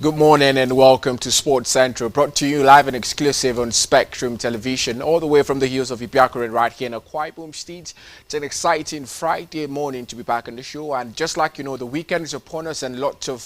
Good morning and welcome to Sports Central, brought to you live and exclusive on Spectrum Television, all the way from the hills of Ibiakuren right here in Akwa Ibom State. It's an exciting Friday morning to be back on the show, and just like you know, the weekend is upon us and lots of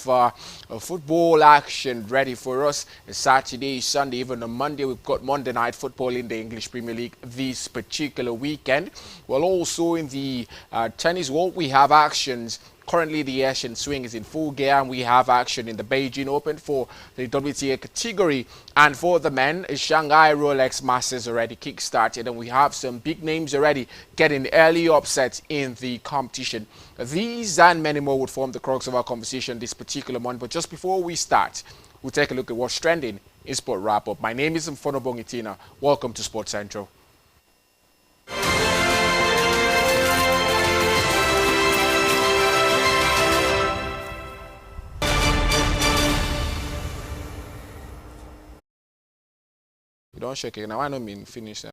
football action ready for us. Saturday, Sunday, even on Monday, we've got Monday Night Football in the English Premier League this particular weekend. Well, also in the tennis world, we have actions. Currently, the Asian swing is in full gear, and we have action in the Beijing Open for the WTA category. And for the men, Shanghai Rolex Masters already kick-started, and we have some big names already getting early upsets in the competition. These and many more would form the crux of our conversation this particular month. But just before we start, we'll take a look at what's trending in Sport Wrap-Up. My name is Mfono Bongitina. Welcome to Sports Central. You don't shake it now. I don't mean finish that.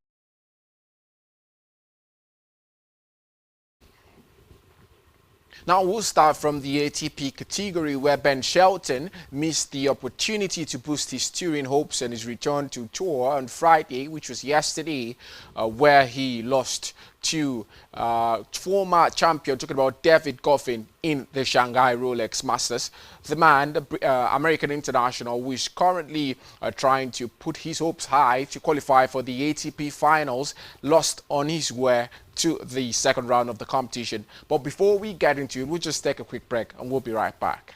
Now we'll start from the ATP category, where Ben Shelton missed the opportunity to boost his touring hopes and his return to tour on Friday, which was yesterday, where he lost to former champion, talking about David Goffin, in the Shanghai Rolex Masters. The man, the American international, who is currently trying to put his hopes high to qualify for the ATP finals, lost on his way to the second round of the competition. But before we get into it, we'll just take a quick break and we'll be right back.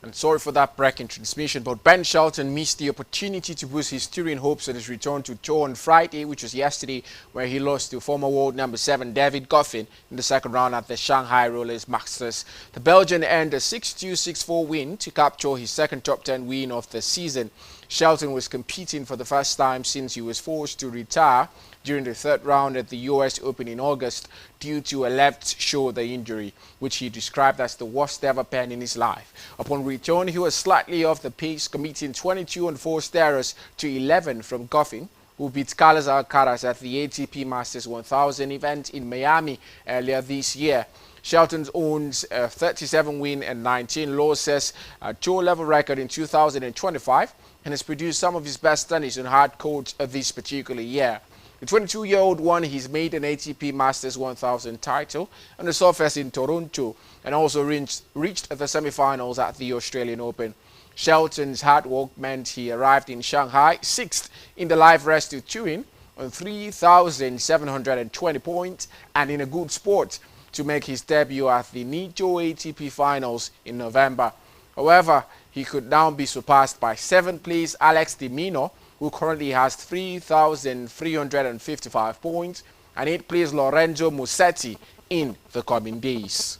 And sorry for that break in transmission, but Ben Shelton missed the opportunity to boost his touring hopes at his return to tour on Friday, which was yesterday, where he lost to former world number 7 David Goffin in the second round at the Shanghai Rolex Masters. The Belgian earned a 6-2, 6-4 win to capture his second top 10 win of the season. Shelton was competing for the first time since he was forced to retire during the third round at the US Open in August due to a left shoulder injury, which he described as the worst ever pain in his life. Upon return, he was slightly off the pace, committing 22 unforced errors to 11 from Goffin, who beat Carlos Alcaraz at the ATP Masters 1000 event in Miami earlier this year. Shelton owns a 37 win and 19 losses, a tour level record in 2025, and has produced some of his best tennis on hard courts this particular year. The 22-year-old won his maiden ATP Masters 1000 title on the surface in Toronto, and also reached the semi-finals at the Australian Open. Shelton's hard work meant he arrived in Shanghai 6th in the live rescue touring on 3,720 points and in a good sport to make his debut at the Nitto ATP Finals in November. However, he could now be surpassed by 7th place Alex de Minaur, who currently has 3,355 points, and 8th place Lorenzo Musetti in the coming days.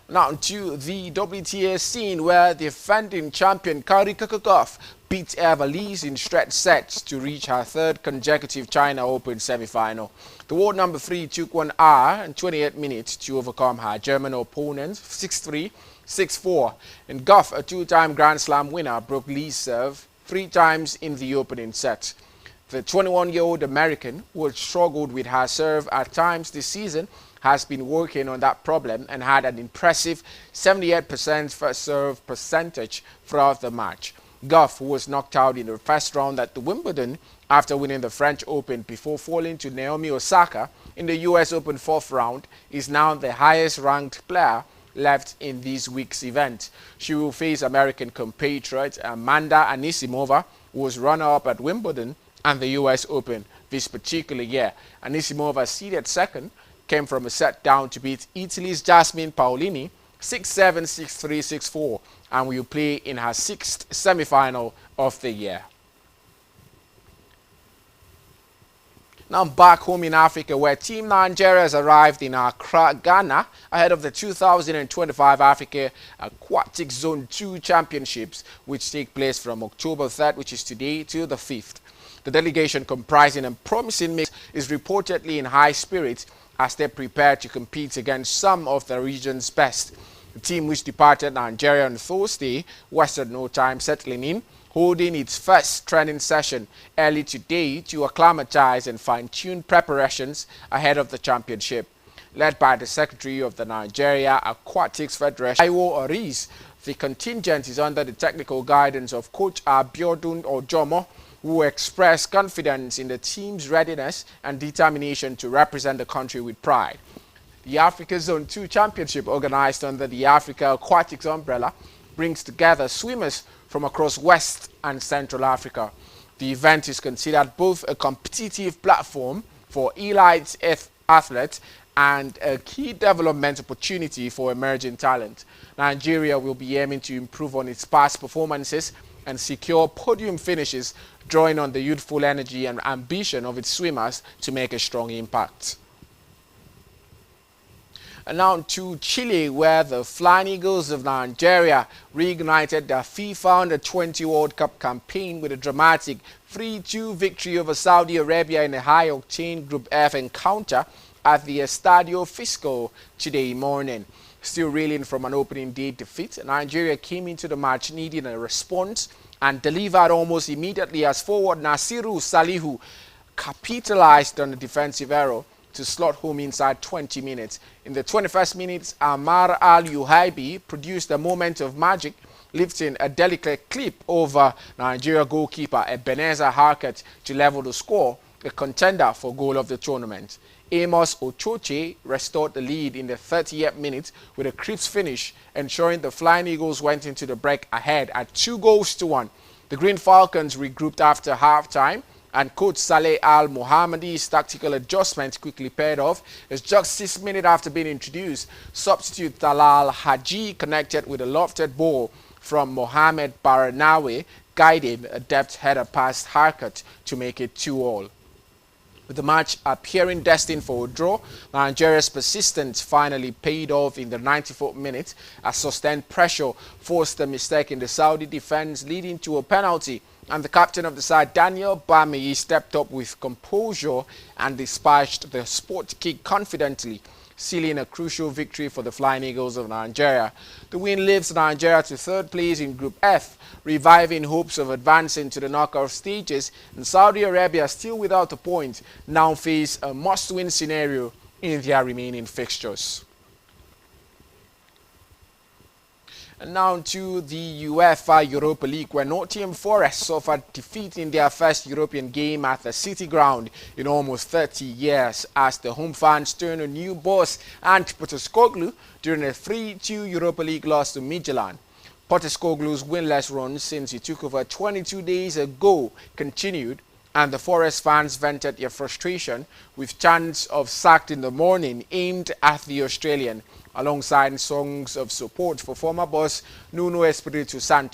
Now to the WTA scene, where defending champion Kari Kakagov beat Eva Lees in straight sets to reach her third consecutive China Open semi-final. The world number 3 took 1 hour and 28 minutes to overcome her German opponent 6-3, 6-4. And Goff, a two-time Grand Slam winner, broke Lee's serve 3 times in the opening set. The 21-year-old American, who had struggled with her serve at times this season, has been working on that problem and had an impressive 78% first serve percentage throughout the match. Goff, who was knocked out in the first round at the Wimbledon after winning the French Open before falling to Naomi Osaka in the US Open 4th round, is now the highest ranked player left in this week's event. She will face American compatriot Amanda Anisimova, who was runner-up at Wimbledon and the US Open this particular year. Anisimova, seeded second, came from a set down to beat Italy's Jasmine Paolini 6-7, 6-3, 6-4, and will play in her 6th semi-final of the year. Now back home in Africa, where Team Nigeria has arrived in Accra, Ghana, ahead of the 2025 Africa Aquatic Zone 2 Championships, which take place from October 3rd, which is today, to the 5th. The delegation, comprising a promising mix, is reportedly in high spirits as they prepare to compete against some of the region's best. The team, which departed Nigeria on Thursday, wasted no time settling in, holding its first training session early today to acclimatize and fine-tune preparations ahead of the championship. Led by the Secretary of the Nigeria Aquatics Federation, Taiwo Oris, the contingent is under the technical guidance of Coach Abiodun Ojomo, who expressed confidence in the team's readiness and determination to represent the country with pride. The Africa Zone 2 Championship, organized under the Africa Aquatics umbrella, brings together swimmers from across West and Central Africa. The event is considered both a competitive platform for elite athletes and a key development opportunity for emerging talent. Nigeria will be aiming to improve on its past performances and secure podium finishes, drawing on the youthful energy and ambition of its swimmers to make a strong impact. And now to Chile, where the Flying Eagles of Nigeria reignited their FIFA Under-20 World Cup campaign with a dramatic 3-2 victory over Saudi Arabia in a high-octane Group F encounter at the Estadio Fisco today morning. Still reeling from an opening day defeat, Nigeria came into the match needing a response and delivered almost immediately as forward Nasiru Salihu capitalized on the defensive error to slot home inside 20 minutes. In the 21st minute, Amar Al-Yuhaibi produced a moment of magic, lifting a delicate clip over Nigeria goalkeeper Ebenezer Harkat to level the score, a contender for goal of the tournament. Amos Ochoche restored the lead in the 30th minute with a crisp finish, ensuring the Flying Eagles went into the break ahead at 2-1. The Green Falcons regrouped after halftime, and coach Saleh Al-Mohammadi's tactical adjustment quickly paid off, as just 6 minutes after being introduced, substitute Talal Haji connected with a lofted ball from Mohamed Baranawi, guiding a depth header past Harkat to make it 2-2. With the match appearing destined for a draw, Nigeria's persistence finally paid off in the 94th minute as sustained pressure forced a mistake in the Saudi defense, leading to a penalty, and the captain of the side, Daniel Bami, stepped up with composure and dispatched the sport kick confidently, sealing a crucial victory for the Flying Eagles of Nigeria. The win lifts Nigeria to 3rd place in Group F, reviving hopes of advancing to the knockout stages, and Saudi Arabia, still without a point, now face a must-win scenario in their remaining fixtures. And now to the UEFA Europa League, where Nottingham Forest suffered defeat in their first European game at the City Ground in almost 30 years as the home fans turned a new boss Ant Postecoglou during a 3-2 Europa League loss to Midtjylland. Postecoglou's winless run since he took over 22 days ago continued, and the Forest fans vented their frustration with chants of "sacked in the morning" aimed at the Australian, alongside songs of support for former boss Nuno Espirito Santo.